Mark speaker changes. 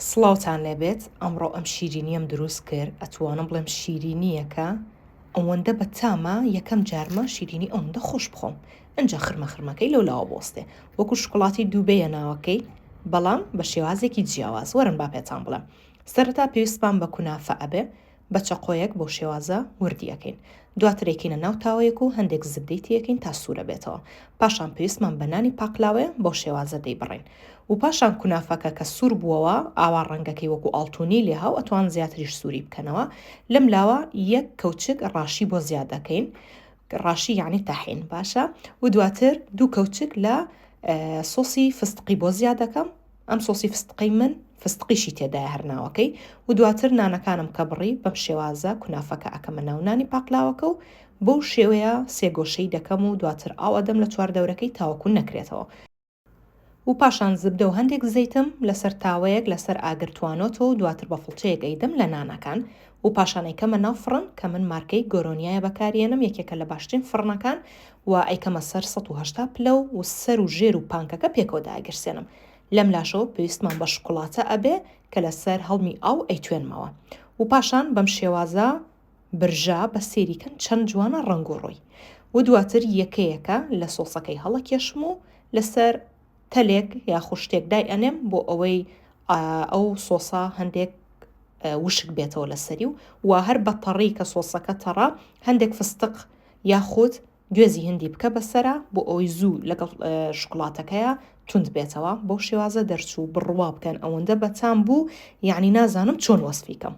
Speaker 1: سڵاوتان لێبێت ئەمڕۆ ئەم شیرینیم دروست کرد ئەتوانم بڵێم شیرینیەکە ئەوەندە بە تامە یەکەم جارمە شیرینی ئەوەندە خۆش بخۆم ئەنجا خرمەخرمەکەی لەولاوە بۆستێ وەکو شکڵاتی دووبەیە ناوەکەی بەڵام بە شێوازێکی جیاواز وەرن با پێتان بڵێم سەرەتا پێویستمان بە کونافە ئەبێ بە چەقۆیەک بۆ شێوازە وردیەکەین دواترێکینە ناو تاوەیەک و هەندێک زبدەی تیەکەین تا سوورە بێتەوە پاشان پێویستمان بە نانی پاقلاوێ بۆ شێوازە دەیبڕین و پاشان کونافەکە کە سوور بووەوە ئاوا ڕەنگەکەی وەکو ئاڵتونی لێ هاو ئەتوان زیاتریش سووری بکەنەوە لەم لاوە یەک کەوچک ڕاشی بۆ زیاد دەکەین ڕاشی یعنی تاحین باشە و دواتر دوو کەوچک لە سۆسی فستقی بۆ زیاد دەکەم ئەم سۆسی فستقی من فستقیشی تێدایە هەرناوەکەی و دواتر نانەکانم کە بڕی بەم شێوازە کونافەکە ئەکەمە ناونانی پاقلاوەکە و بەو شێوەیە سێگۆشەی دەکەم و دواتر ئاو ئەدەم لە چواردەورەکەی تاوەکو نەکرێتەوە و پاشان زبدە و هەندێک زەیتم لەسەر تاوەیەک لەسەر ئاگرتوانۆتەوە و دواتر بە فڵچەیەک ئەیدەم لە نانەکان و پاشانەیکەمە ناو فڕن کە من مارکەی گۆرۆنیایە بەکارێنم یەکێکە لە باشترین فڕنەکان و ئەیکەمە سەر 180 پلە و سەر و ژێر و پانکەکە پێکەوە داگرسێنم لەم لاشەوە پێویستمان بە شکوڵاتە ئەبێ کە لەسەر هەڵمی ئاو ئەیتوێنمەوە و پاشان بەم شێوازە برژا بە سێریکەن چەند جوانە ڕنگ و ڕۆی و دواتر یەکەیەکە لە سۆسەکەی هەڵەکێشم و لەسەر تەلێک یا خوشتێک دای ئەنێم بۆ ئەوەی ئەو سۆسا هەندێک وشک بێتەوە لەسەری و هەر بە تەڕی کە سۆسەکە تەڕا هەندێک فستق یاخود گوێزی هەندی بکە بەسەرا بۆ ئەوەی زوو لەگەڵ شکڵاتەکەیە تند بێتەوە بۆ شێوازە دەرچوو بڕوا بکەن ئەوەندە بەتام بوو یعنی نازانم چۆن وەسفیکەم